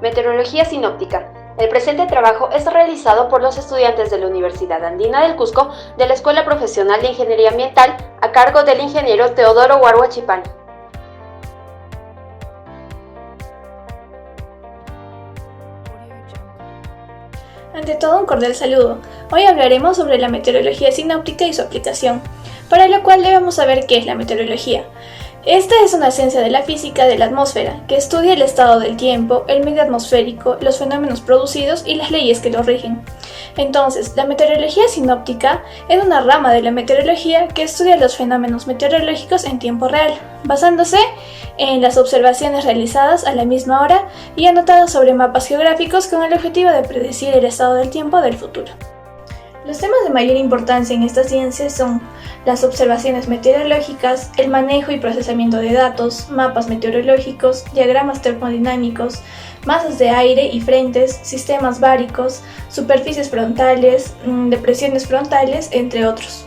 Meteorología sinóptica. El presente trabajo es realizado por los estudiantes de la Universidad Andina del Cusco de la Escuela Profesional de Ingeniería Ambiental a cargo del ingeniero Teodoro Huarhuachipán. Ante todo, un cordial saludo. Hoy hablaremos sobre la meteorología sinóptica y su aplicación, para lo cual debemos saber qué es la meteorología. Esta es una ciencia de la física de la atmósfera, que estudia el estado del tiempo, el medio atmosférico, los fenómenos producidos y las leyes que lo rigen. Entonces, la meteorología sinóptica es una rama de la meteorología que estudia los fenómenos meteorológicos en tiempo real, basándose en las observaciones realizadas a la misma hora y anotadas sobre mapas geográficos con el objetivo de predecir el estado del tiempo del futuro. Los temas de mayor importancia en esta ciencia son las observaciones meteorológicas, el manejo y procesamiento de datos, mapas meteorológicos, diagramas termodinámicos, masas de aire y frentes, sistemas báricos, superficies frontales, depresiones frontales, entre otros.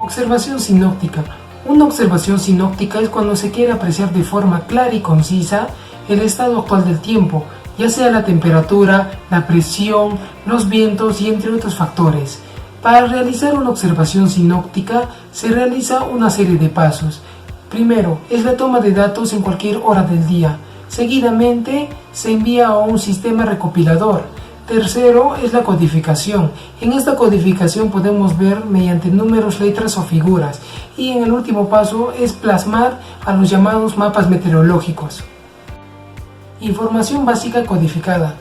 Observación sinóptica. Una observación sinóptica es cuando se quiere apreciar de forma clara y concisa el estado actual del tiempo, ya sea la temperatura, la presión, los vientos y entre otros factores. Para realizar una observación sinóptica se realiza una serie de pasos. Primero, es la toma de datos en cualquier hora del día. Seguidamente, se envía a un sistema recopilador. Tercero, es la codificación. En esta codificación podemos ver mediante números, letras o figuras. Y en el último paso es plasmar a los llamados mapas meteorológicos. Información básica codificada.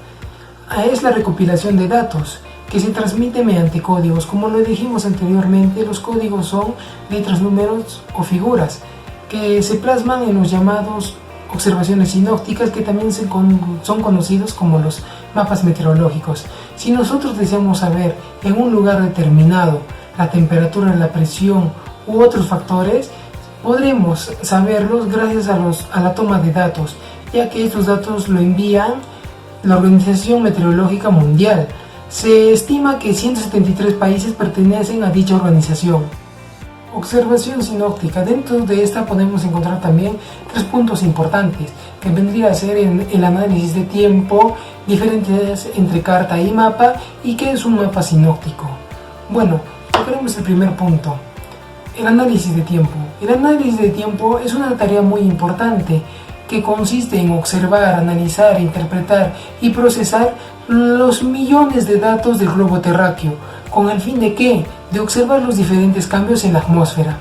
Es la recopilación de datos que se transmite mediante códigos. Como lo dijimos anteriormente, los códigos son letras, números o figuras que se plasman en los llamados observaciones sinópticas, que también son conocidos como los mapas meteorológicos. Si nosotros deseamos saber en un lugar determinado la temperatura, la presión u otros factores, podremos saberlos gracias a la toma de datos, ya que estos datos lo envían la Organización Meteorológica Mundial. Se estima que 173 países pertenecen a dicha organización. Observación sinóptica. Dentro de esta podemos encontrar también tres puntos importantes, que vendría a ser el análisis de tiempo, diferencias entre carta y mapa, y qué es un mapa sinóptico. Bueno, tocaremos el primer punto, el análisis de tiempo. El análisis de tiempo es una tarea muy importante que consiste en observar, analizar, interpretar y procesar los millones de datos del globo terráqueo. ¿Con el fin de qué? De observar los diferentes cambios en la atmósfera.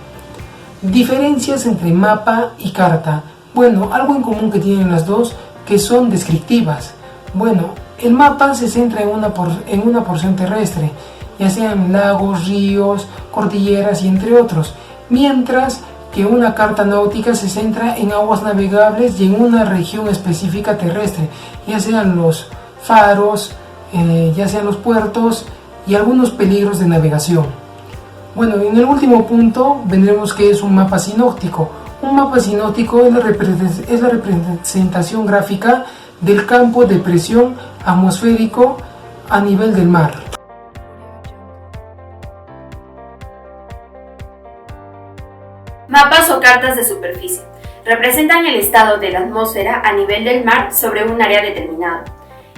Diferencias entre mapa y carta. Bueno, algo en común que tienen las dos, que son descriptivas. Bueno, el mapa se centra en una porción terrestre, ya sean lagos, ríos, cordilleras y entre otros, mientras que una carta náutica se centra en aguas navegables y en una región específica terrestre, ya sean los faros, ya sean los puertos y algunos peligros de navegación. Bueno, en el último punto vendremos que es un mapa sinóptico. Un mapa sinóptico es la representación gráfica del campo de presión atmosférico a nivel del mar. Mapas o cartas de superficie. Representan el estado de la atmósfera a nivel del mar sobre un área determinada.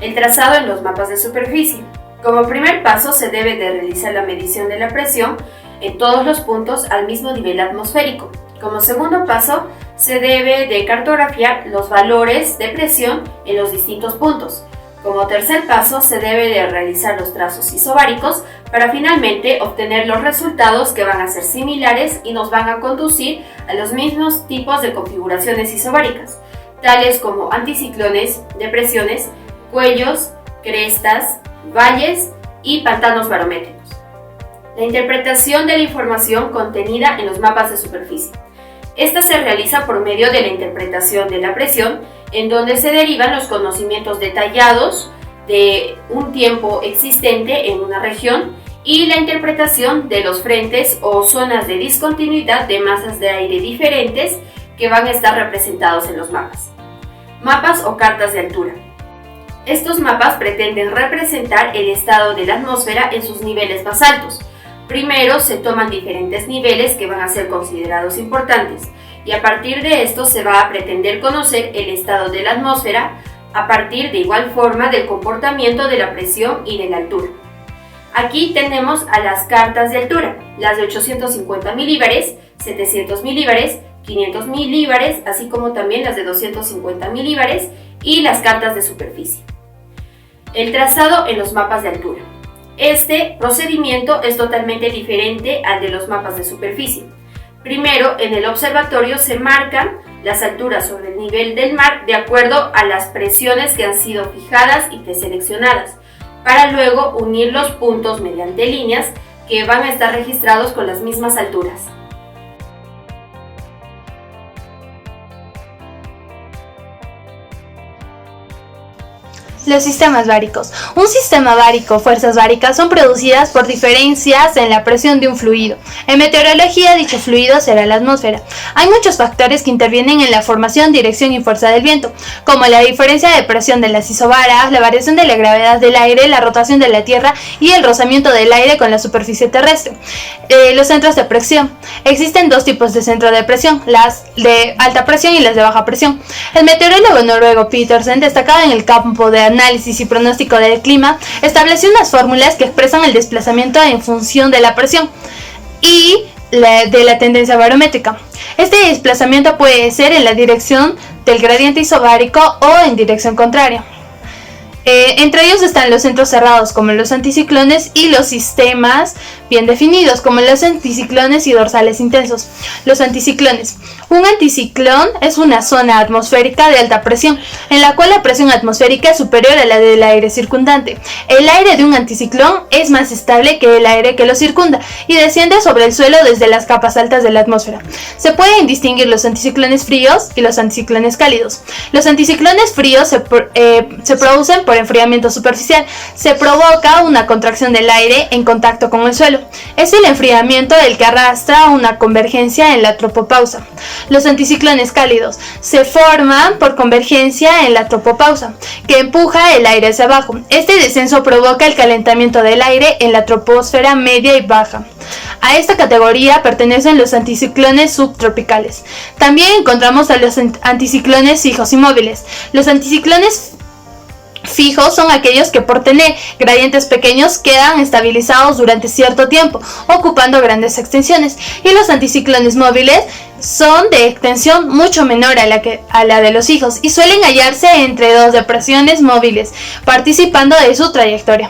El trazado en los mapas de superficie. Como primer paso se debe de realizar la medición de la presión en todos los puntos al mismo nivel atmosférico. Como segundo paso se debe de cartografiar los valores de presión en los distintos puntos. Como tercer paso se debe de realizar los trazos isobáricos para finalmente obtener los resultados que van a ser similares y nos van a conducir a los mismos tipos de configuraciones isobáricas, tales como anticiclones, depresiones, cuellos, crestas, valles y pantanos barométricos. La interpretación de la información contenida en los mapas de superficie. Esta se realiza por medio de la interpretación de la presión, en donde se derivan los conocimientos detallados de un tiempo existente en una región y la interpretación de los frentes o zonas de discontinuidad de masas de aire diferentes que van a estar representados en los mapas. Mapas o cartas de altura. Estos mapas pretenden representar el estado de la atmósfera en sus niveles más altos, Primero se toman diferentes niveles que van a ser considerados importantes y a partir de esto se va a pretender conocer el estado de la atmósfera a partir de igual forma del comportamiento de la presión y de la altura. Aquí tenemos a las cartas de altura, las de 850 milíbares, 700 milíbares, 500 milíbares, así como también las de 250 milíbares y las cartas de superficie. El trazado en los mapas de altura. Este procedimiento es totalmente diferente al de los mapas de superficie. Primero, en el observatorio se marcan las alturas sobre el nivel del mar de acuerdo a las presiones que han sido fijadas y preseleccionadas, para luego unir los puntos mediante líneas que van a estar registrados con las mismas alturas. Los sistemas báricos. Un sistema bárico, fuerzas báricas, son producidas por diferencias en la presión de un fluido. En meteorología, dicho fluido será la atmósfera. Hay muchos factores que intervienen en la formación, dirección y fuerza del viento, como la diferencia de presión de las isobaras, la variación de la gravedad del aire, la rotación de la Tierra y el rozamiento del aire con la superficie terrestre. Los centros de presión. Existen dos tipos de centro de presión, las de alta presión y las de baja presión. El meteorólogo noruego Petersen, destacado en el campo de análisis y pronóstico del clima, estableció unas fórmulas que expresan el desplazamiento en función de la presión y de la tendencia barométrica. Este desplazamiento puede ser en la dirección del gradiente isobárico o en dirección contraria. Entre ellos están los centros cerrados como los anticiclones y los sistemas bien definidos como los anticiclones y dorsales intensos. Los anticiclones. Un anticiclón es una zona atmosférica de alta presión en la cual la presión atmosférica es superior a la del aire circundante. El aire de un anticiclón es más estable que el aire que lo circunda y desciende sobre el suelo desde las capas altas de la atmósfera. Se pueden distinguir los anticiclones fríos y los anticiclones cálidos. Los anticiclones fríos se producen por enfriamiento superficial. Se provoca una contracción del aire en contacto con el suelo. Es el enfriamiento el que arrastra una convergencia en la tropopausa. Los anticiclones cálidos se forman por convergencia en la tropopausa, que empuja el aire hacia abajo. Este descenso provoca el calentamiento del aire en la troposfera media y baja. A esta categoría pertenecen los anticiclones subtropicales. También encontramos a los anticiclones fijos y móviles. Los anticiclones fijos son aquellos que por tener gradientes pequeños quedan estabilizados durante cierto tiempo, ocupando grandes extensiones, y los anticiclones móviles son de extensión mucho menor a la de los fijos y suelen hallarse entre dos depresiones móviles, participando de su trayectoria.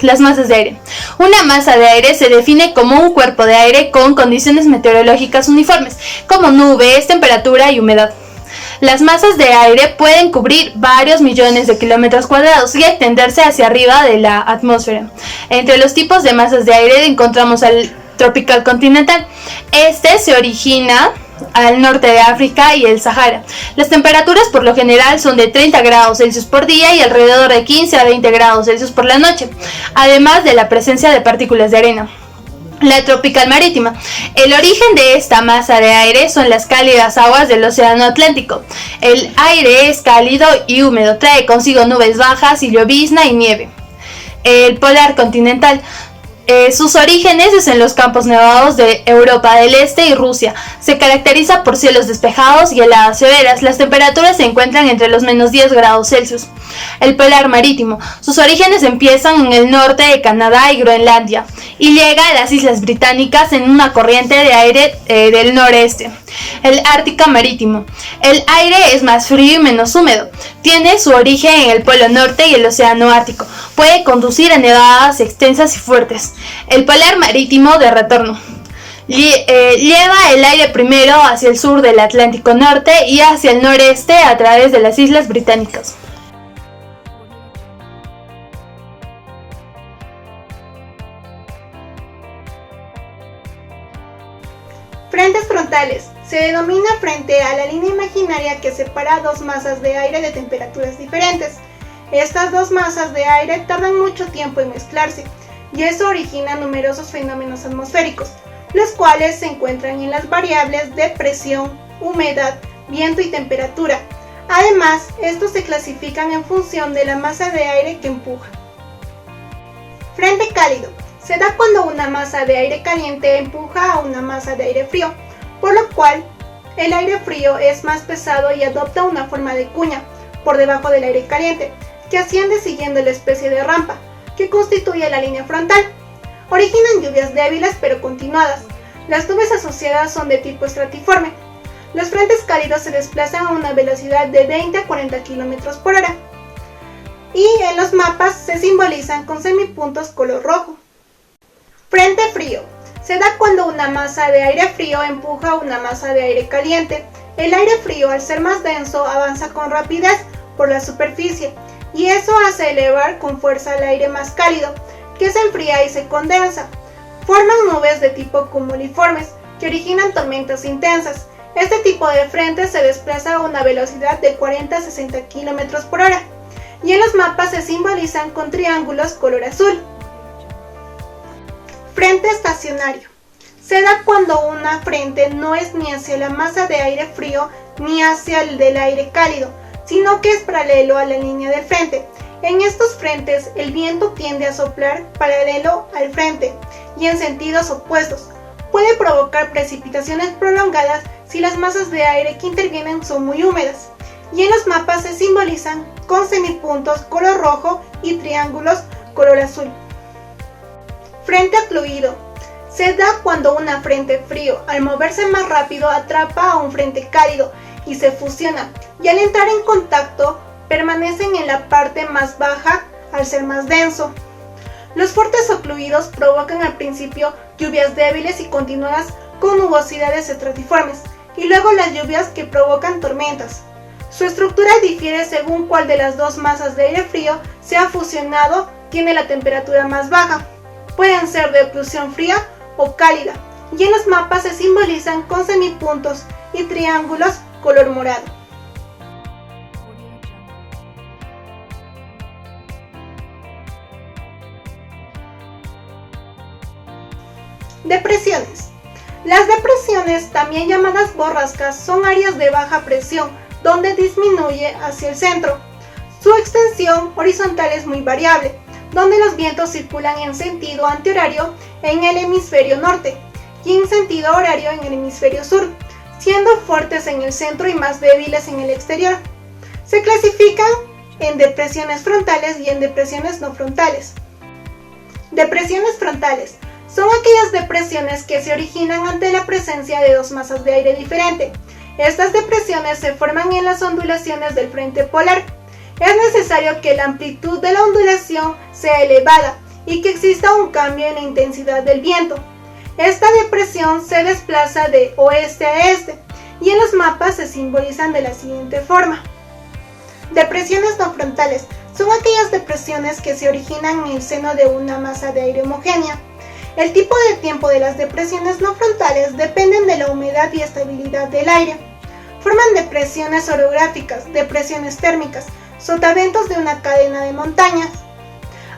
Las masas de aire. Una masa de aire se define como un cuerpo de aire con condiciones meteorológicas uniformes, como nubes, temperatura y humedad. Las masas de aire pueden cubrir varios millones de kilómetros cuadrados y extenderse hacia arriba de la atmósfera. Entre los tipos de masas de aire encontramos al tropical continental. Este se origina al norte de África y el Sahara. Las temperaturas por lo general son de 30 grados Celsius por día y alrededor de 15 a 20 grados Celsius por la noche, además de la presencia de partículas de arena. La tropical marítima. El origen de esta masa de aire son las cálidas aguas del océano Atlántico. El aire es cálido y húmedo, trae consigo nubes bajas y llovizna y nieve. El polar continental. Sus orígenes es en los campos nevados de Europa del Este y Rusia. Se caracteriza por cielos despejados y heladas severas. Las temperaturas se encuentran entre los menos 10 grados Celsius. El polar marítimo. Sus orígenes empiezan en el norte de Canadá y Groenlandia y llega a las Islas Británicas en una corriente de aire del noreste. El ártico marítimo. El aire es más frío y menos húmedo. Tiene su origen en el Polo Norte y el Océano Ártico. Puede conducir a nevadas extensas y fuertes. El polar marítimo de retorno. Lleva el aire primero hacia el sur del Atlántico Norte y hacia el noreste a través de las Islas Británicas. Frentes frontales. Se denomina frente a la línea imaginaria que separa dos masas de aire de temperaturas diferentes. Estas dos masas de aire tardan mucho tiempo en mezclarse y eso origina numerosos fenómenos atmosféricos, los cuales se encuentran en las variables de presión, humedad, viento y temperatura. Además, estos se clasifican en función de la masa de aire que empuja. Frente cálido. Se da cuando una masa de aire caliente empuja a una masa de aire frío, por lo cual el aire frío es más pesado y adopta una forma de cuña por debajo del aire caliente, que asciende siguiendo la especie de rampa que constituye la línea frontal. Originan lluvias débiles pero continuadas. Las nubes asociadas son de tipo estratiforme. Los frentes cálidos se desplazan a una velocidad de 20 a 40 km por hora. Y en los mapas se simbolizan con semipuntos color rojo. Frente frío. Se da cuando una masa de aire frío empuja a una masa de aire caliente. El aire frío, al ser más denso, avanza con rapidez por la superficie, y eso hace elevar con fuerza el aire más cálido, que se enfría y se condensa. Forman nubes de tipo cumuliformes, que originan tormentas intensas. Este tipo de frente se desplaza a una velocidad de 40 a 60 km por hora, y en los mapas se simbolizan con triángulos color azul. Frente estacionario. Se da cuando una frente no es ni hacia la masa de aire frío ni hacia el del aire cálido, sino que es paralelo a la línea del frente. En estos frentes el viento tiende a soplar paralelo al frente y en sentidos opuestos. Puede provocar precipitaciones prolongadas si las masas de aire que intervienen son muy húmedas, y en los mapas se simbolizan con semipuntos color rojo y triángulos color azul. Frente ocluido. Se da cuando una frente frío, al moverse más rápido, atrapa a un frente cálido y se fusiona, y al entrar en contacto permanecen en la parte más baja al ser más denso. Los fuertes ocluidos provocan al principio lluvias débiles y continuadas con nubosidades estratiformes, y luego las lluvias que provocan tormentas. Su estructura difiere según cuál de las dos masas de aire frío se ha fusionado tiene la temperatura más baja. Pueden ser de oclusión fría o cálida, y en los mapas se simbolizan con semipuntos y triángulos color morado. Depresiones. Las depresiones, también llamadas borrascas, son áreas de baja presión donde disminuye hacia el centro. Su extensión horizontal es muy variable, donde los vientos circulan en sentido antihorario en el hemisferio norte y en sentido horario en el hemisferio sur, siendo fuertes en el centro y más débiles en el exterior. Se clasifican en depresiones frontales y en depresiones no frontales. Depresiones frontales son aquellas depresiones que se originan ante la presencia de dos masas de aire diferente. Estas depresiones se forman en las ondulaciones del frente polar. Es necesario que la amplitud de la ondulación sea elevada y que exista un cambio en la intensidad del viento. Esta depresión se desplaza de oeste a este y en los mapas se simbolizan de la siguiente forma. Depresiones no frontales son aquellas depresiones que se originan en el seno de una masa de aire homogénea. El tipo de tiempo de las depresiones no frontales dependen de la humedad y estabilidad del aire. Forman depresiones orográficas, depresiones térmicas, sotaventos de una cadena de montañas,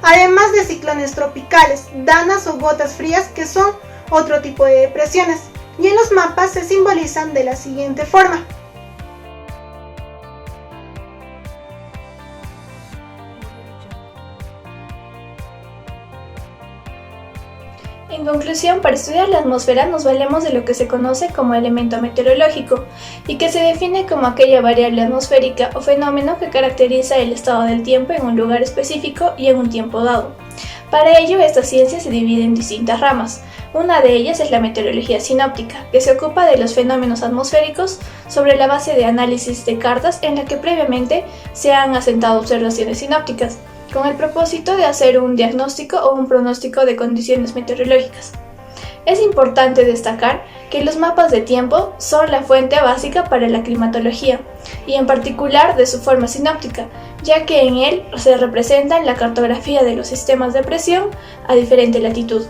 además de ciclones tropicales, danas o gotas frías, que son otro tipo de depresiones, y en los mapas se simbolizan de la siguiente forma. En conclusión, para estudiar la atmósfera nos valemos de lo que se conoce como elemento meteorológico y que se define como aquella variable atmosférica o fenómeno que caracteriza el estado del tiempo en un lugar específico y en un tiempo dado. Para ello, esta ciencia se divide en distintas ramas. Una de ellas es la meteorología sinóptica, que se ocupa de los fenómenos atmosféricos sobre la base de análisis de cartas en la que previamente se han asentado observaciones sinópticas, con el propósito de hacer un diagnóstico o un pronóstico de condiciones meteorológicas. Es importante destacar que los mapas de tiempo son la fuente básica para la climatología, y en particular de su forma sinóptica, ya que en él se representa la cartografía de los sistemas de presión a diferente latitud.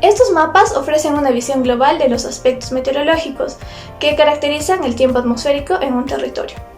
Estos mapas ofrecen una visión global de los aspectos meteorológicos que caracterizan el tiempo atmosférico en un territorio.